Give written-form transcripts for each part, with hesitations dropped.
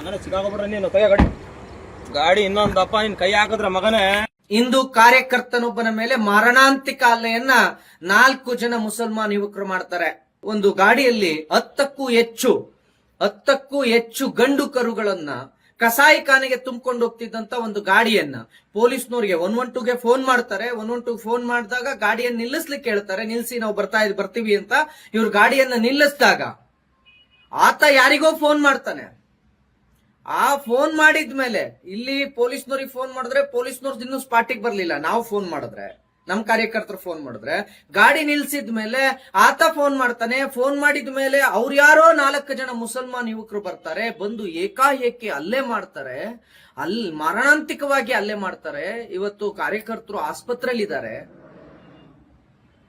ಮಗನೇ ಸಿಕ್ಕಾಕೊಬಿಟ್ರೆ ನೀನು ಕೈ ಗಾಡಿ ಇನ್ನೊಂದಪ್ಪ ನಿನ್ ಕೈ ಹಾಕಿದ್ರ ಮಗನೇ. ಇಂದು ಕಾರ್ಯಕರ್ತನೊಬ್ಬನ ಮೇಲೆ ಮಾರಣಾಂತಿಕ ಹಲ್ಲೆಯನ್ನ 4 ಜನ ಮುಸಲ್ಮಾನ್ ಯುವಕರು ಮಾಡ್ತಾರೆ. ಒಂದು ಗಾಡಿಯಲ್ಲಿ 10ಕ್ಕೂ ಹೆಚ್ಚು ಗಂಡು ಕರುಗಳನ್ನ ಕಸಾಯಿಖಾನೆಗೆ ತುಂಬಿಕೊಂಡು ಹೋಗ್ತಿದ್ದಂತ ಒಂದು ಗಾಡಿಯನ್ನ ಪೊಲೀಸ್ನವ್ರಿಗೆ 112ಗೆ ಫೋನ್ ಮಾಡ್ತಾರೆ. 112 ಫೋನ್ ಮಾಡಿದಾಗ ಗಾಡಿಯನ್ನ ನಿಲ್ಲಿಸ್ಲಿಕ್ಕೆ ಹೇಳ್ತಾರೆ. ನಿಲ್ಸಿ ನಾವು ಬರ್ತೀವಿ ಅಂತ ಇವ್ರು ಗಾಡಿಯನ್ನ ನಿಲ್ಲಿಸಿದಾಗ ಆತ ಯಾರಿಗೋ ಫೋನ್ ಮಾಡ್ತಾನೆ. ಆ ಫೋನ್ ಮಾಡಿದ್ಮೇಲೆ ಇಲ್ಲಿ ಪೊಲೀಸ್ನವ್ರಿಗೆ ಫೋನ್ ಮಾಡಿದ್ರೆ ಪೊಲೀಸ್ನವ್ರದ್ದು ಇನ್ನೂ ಸ್ಪಾಟಿಗೆ ಬರ್ಲಿಲ್ಲ. ನಾವು ಫೋನ್ ಮಾಡಿದ್ರೆ, ನಮ್ ಕಾರ್ಯಕರ್ತರು ಫೋನ್ ಮಾಡಿದ್ರೆ, ಗಾಡಿ ನಿಲ್ಸಿದ್ಮೇಲೆ ಆತ ಫೋನ್ ಮಾಡ್ತಾನೆ. ಫೋನ್ ಮಾಡಿದ್ಮೇಲೆ ಅವ್ರು ಯಾರೋ 4 ಜನ ಮುಸಲ್ಮಾನ್ ಯುವಕರು ಬರ್ತಾರೆ. ಬಂದು ಏಕಾಏಕಿ ಹಲ್ಲೆ ಮಾಡ್ತಾರೆ. ಮಾರಣಾಂತಿಕವಾಗಿ ಹಲ್ಲೆ ಮಾಡ್ತಾರೆ. ಇವತ್ತು ಕಾರ್ಯಕರ್ತರು ಆಸ್ಪತ್ರೆಯಲ್ಲಿ ಇದ್ದಾರೆ.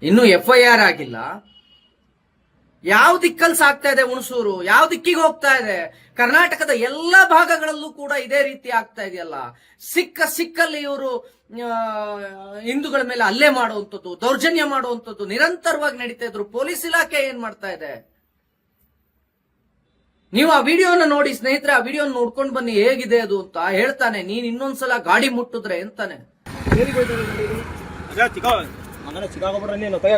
ಇನ್ನು FIR ಆಗಿಲ್ಲ. ಯಾವ ದಿಕ್ಕಲ್ಲಿ ಸಾಗ್ತಾ ಇದೆ ಹುಣಸೂರು? ಯಾವ ದಿಕ್ಕಿಗೆ ಹೋಗ್ತಾ ಇದೆ? ಕರ್ನಾಟಕದ ಎಲ್ಲ ಭಾಗಗಳಲ್ಲೂ ಕೂಡ ಇದೇ ರೀತಿ ಆಗ್ತಾ ಇದೆಯಲ್ಲ. ಸಿಕ್ಕಲ್ಲಿ ಇವರು ಹಿಂದೂಗಳ ಮೇಲೆ ಹಲ್ಲೆ ಮಾಡುವಂಥದ್ದು, ದೌರ್ಜನ್ಯ ಮಾಡುವಂಥದ್ದು ನಿರಂತರವಾಗಿ ನಡೀತಾ ಇದ್ರು. ಪೊಲೀಸ್ ಇಲಾಖೆ ಏನ್ ಮಾಡ್ತಾ ಇದೆ? ನೀವು ಆ ವಿಡಿಯೋನ ನೋಡಿ ಸ್ನೇಹಿತರೆ, ಆ ವಿಡಿಯೋ ನೋಡ್ಕೊಂಡು ಬನ್ನಿ ಹೇಗಿದೆ ಅದು ಅಂತ. ಹೇಳ್ತಾನೆ, ನೀನ್ ಇನ್ನೊಂದ್ಸಲ ಗಾಡಿ ಮುಟ್ಟಿದ್ರೆ ಅಂತಾನೆ. ಮಗನೇ ಸಿಕ್ಕಾಕೊಬಿಟ್ರೆ ನೀನು ಕೈ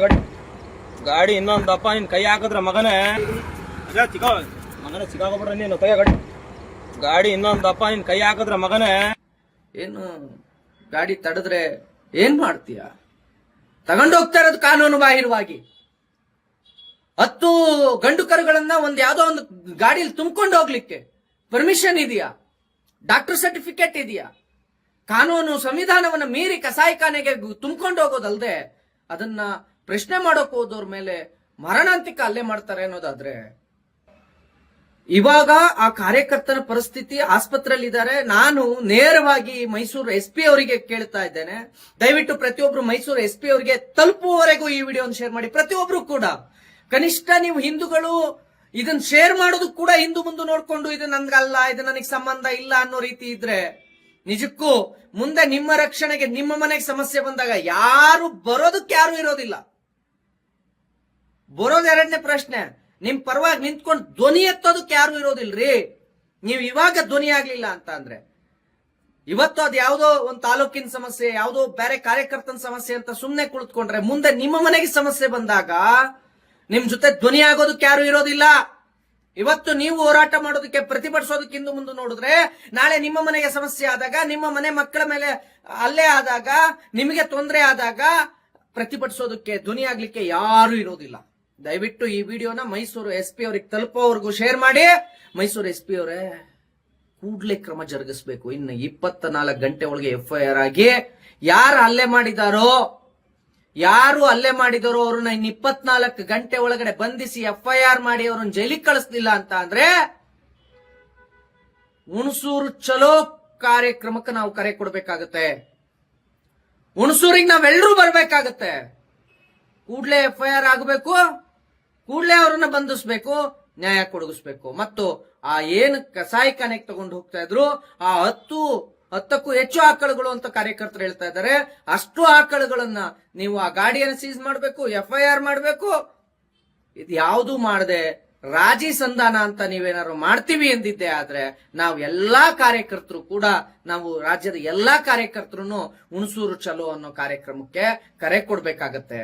ಗಾಡಿ ಇನ್ನೊಂದಪ್ಪ ನಿನ್ ಕೈ ಹಾಕಿದ್ರ ಮಗನೇ. ಮಗನೇ ಸಿಕ್ಕಾಕೊಬಿಟ್ರೆ ನೀನು ಕೈ ಗಾಡಿ ಇನ್ನೊಂದಪ್ಪ ನಿನ್ ಕೈ ಹಾಕಿದ್ರ ಮಗನೇ. ಏನು ಗಾಡಿ ತಡೆದ್ರೆ ಏನ್ ಮಾಡ್ತೀಯ? ತಗೊಂಡು ಹೋಗ್ತಾ ಇರೋದು ಕಾನೂನು ಬಾಹಿರವಾಗಿ. 10 ಗಂಡು ಕರುಗಳನ್ನ ಯಾವ್ದೋ ಒಂದು ಗಾಡಿಯಲ್ಲಿ ತುಂಬಿಕೊಂಡು ಹೋಗ್ಲಿಕ್ಕೆ ಪರ್ಮಿಷನ್ ಇದೆಯಾ? ಡಾಕ್ಟರ್ ಸರ್ಟಿಫಿಕೇಟ್ ಇದೆಯಾ? ಕಾನೂನು ಸಂವಿಧಾನವನ್ನ ಮೀರಿ ಕಸಾಯಿಖಾನೆಗೆ ತುಂಬಿಕೊಂಡು ಹೋಗೋದಲ್ದೆ ಅದನ್ನ ಪ್ರಶ್ನೆ ಮಾಡೋಕ್ ಹೋದವ್ರ ಮೇಲೆ ಮಾರಣಾಂತಿಕ ಹಲ್ಲೆ ಮಾಡ್ತಾರೆ ಅನ್ನೋದಾದ್ರೆ, ಇವಾಗ ಆ ಕಾರ್ಯಕರ್ತನ ಪರಿಸ್ಥಿತಿ ಆಸ್ಪತ್ರೆಯಲ್ಲಿ ಇದ್ದಾರೆ. ನಾನು ನೇರವಾಗಿ ಮೈಸೂರು SP ಅವರಿಗೆ ಕೇಳ್ತಾ ಇದ್ದೇನೆ, ದಯವಿಟ್ಟು ಪ್ರತಿಯೊಬ್ರು ಮೈಸೂರು SP ಅವರಿಗೆ ತಲುಪುವವರೆಗೂ ಈ ವಿಡಿಯೋನ ಶೇರ್ ಮಾಡಿ. ಪ್ರತಿಯೊಬ್ರು ಕೂಡ ಕನಿಷ್ಠ ನೀವು ಹಿಂದೂಗಳು ಇದನ್ನ ಶೇರ್ ಮಾಡೋದು ಕೂಡ ಹಿಂದೂ ಮುಂದೆ ನೋಡ್ಕೊಂಡು ಇದು ನನ್ಗಲ್ಲ, ಇದು ನನಗೆ ಸಂಬಂಧ ಇಲ್ಲ ಅನ್ನೋ ರೀತಿ ಇದ್ರೆ ನಿಜಕ್ಕೂ ಮುಂದೆ ನಿಮ್ಮ ರಕ್ಷಣೆಗೆ ನಿಮ್ಮ ಮನೆಗೆ ಸಮಸ್ಯೆ ಬಂದಾಗ ಬರೋದಕ್ಕೆ ಯಾರು ಇರೋದಿಲ್ಲ. ಬರೋದು ಎರಡನೇ ಪ್ರಶ್ನೆ, ನಿಮ್ ಪರವಾಗಿ ನಿಂತ್ಕೊಂಡು ಧ್ವನಿ ಎತ್ತೋದಕ್ಕೆ ಯಾರು ಇರೋದಿಲ್ರಿ. ನೀವು ಇವಾಗ ಧ್ವನಿ ಆಗ್ಲಿಲ್ಲ ಅಂತ ಅಂದ್ರೆ ಇವತ್ತು ಅದು ಯಾವುದೋ ಒಂದು ತಾಲೂಕಿನ ಸಮಸ್ಯೆ, ಯಾವುದೋ ಬೇರೆ ಕಾರ್ಯಕರ್ತನ ಸಮಸ್ಯೆ ಅಂತ ಸುಮ್ನೆ ಕುಳಿತುಕೊಂಡ್ರೆ ಮುಂದೆ ನಿಮ್ಮ ಮನೆಗೆ ಸಮಸ್ಯೆ ಬಂದಾಗ ನಿಮ್ ಜೊತೆ ಧ್ವನಿ ಆಗೋದಕ್ಕೆ ಯಾರು ಇರೋದಿಲ್ಲ. ಇವತ್ತು ನೀವು ಹೋರಾಟ ಮಾಡೋದಕ್ಕೆ, ಪ್ರತಿಭಟಿಸೋದಕ್ಕೆ ಹಿಂದೆ ಮುಂದೆ ನೋಡಿದ್ರೆ ನಾಳೆ ನಿಮ್ಮ ಮನೆಗೆ ಸಮಸ್ಯೆ ಆದಾಗ, ನಿಮ್ಮ ಮನೆ ಮಕ್ಕಳ ಮೇಲೆ ಹಲ್ಲೆ ಆದಾಗ, ನಿಮಗೆ ತೊಂದರೆ ಆದಾಗ ಪ್ರತಿಭಟಿಸೋದಕ್ಕೆ, ಧ್ವನಿ ಆಗ್ಲಿಕ್ಕೆ ಯಾರು ಇರೋದಿಲ್ಲ. ದಯವಿಟ್ಟು ಈ ವಿಡಿಯೋನ ಮೈಸೂರು SP ಅವ್ರಿಗೆ ತಲುಪೋವರೆಗೂ ಶೇರ್ ಮಾಡಿ. ಮೈಸೂರು SP ಅವರೇ ಕೂಡ್ಲೆ ಕ್ರಮ ಜರುಗಿಸಬೇಕು. ಇನ್ನು 24 ಗಂಟೆ ಒಳಗೆ FIR ಆಗಿ ಯಾರು ಹಲ್ಲೆ ಮಾಡಿದಾರೋ ಅವ್ರನ್ನ ಇನ್ನು 24 ಗಂಟೆ ಒಳಗಡೆ ಬಂಧಿಸಿ FIR ಮಾಡಿ ಅವ್ರನ್ನ ಜೈಲಿಗೆ ಕಳಿಸ್ಲಿಲ್ಲ ಅಂತ ಅಂದ್ರೆ ಹುಣಸೂರು ಚಲೋ ಕಾರ್ಯಕ್ರಮಕ್ಕೆ ನಾವು ಕರೆ ಕೊಡ್ಬೇಕಾಗತ್ತೆ. ಹುಣಸೂರಿಗೆ ನಾವೆಲ್ಲರೂ ಬರ್ಬೇಕಾಗತ್ತೆ. ಕೂಡ್ಲೆ FIR ಆಗಬೇಕು, ಕೂಡ್ಲೆ ಅವ್ರನ್ನ ಬಂಧಿಸ್ಬೇಕು, ನ್ಯಾಯ ಕೊಡಗಿಸ್ಬೇಕು. ಮತ್ತು ಆ ಏನು ಕಸಾಯಿಖಾನೆಗೆ ತಗೊಂಡು ಹೋಗ್ತಾ ಇದ್ರು ಆ 10ಕ್ಕೂ ಹೆಚ್ಚು ಆಕಳುಗಳು ಅಂತ ಕಾರ್ಯಕರ್ತರು ಹೇಳ್ತಾ ಇದ್ದಾರೆ. ಅಷ್ಟು ಆಕಳುಗಳನ್ನ ನೀವು ಆ ಗಾಡಿಯನ್ನು ಸೀಸ್ ಮಾಡಬೇಕು, FIR ಮಾಡಬೇಕು. ಇದು ಯಾವುದು ಮಾಡದೆ ರಾಜಿ ಸಂಧಾನ ಅಂತ ನೀವೇನಾದ್ರು ಮಾಡ್ತೀವಿ ಎಂದಿದ್ದೆ ಆದ್ರೆ ನಾವು ಎಲ್ಲಾ ಕಾರ್ಯಕರ್ತರು ಕೂಡ, ನಾವು ರಾಜ್ಯದ ಎಲ್ಲಾ ಕಾರ್ಯಕರ್ತರು ಹುಣಸೂರು ಚಲೋ ಅನ್ನೋ ಕಾರ್ಯಕ್ರಮಕ್ಕೆ ಕರೆ ಕೊಡ್ಬೇಕಾಗತ್ತೆ.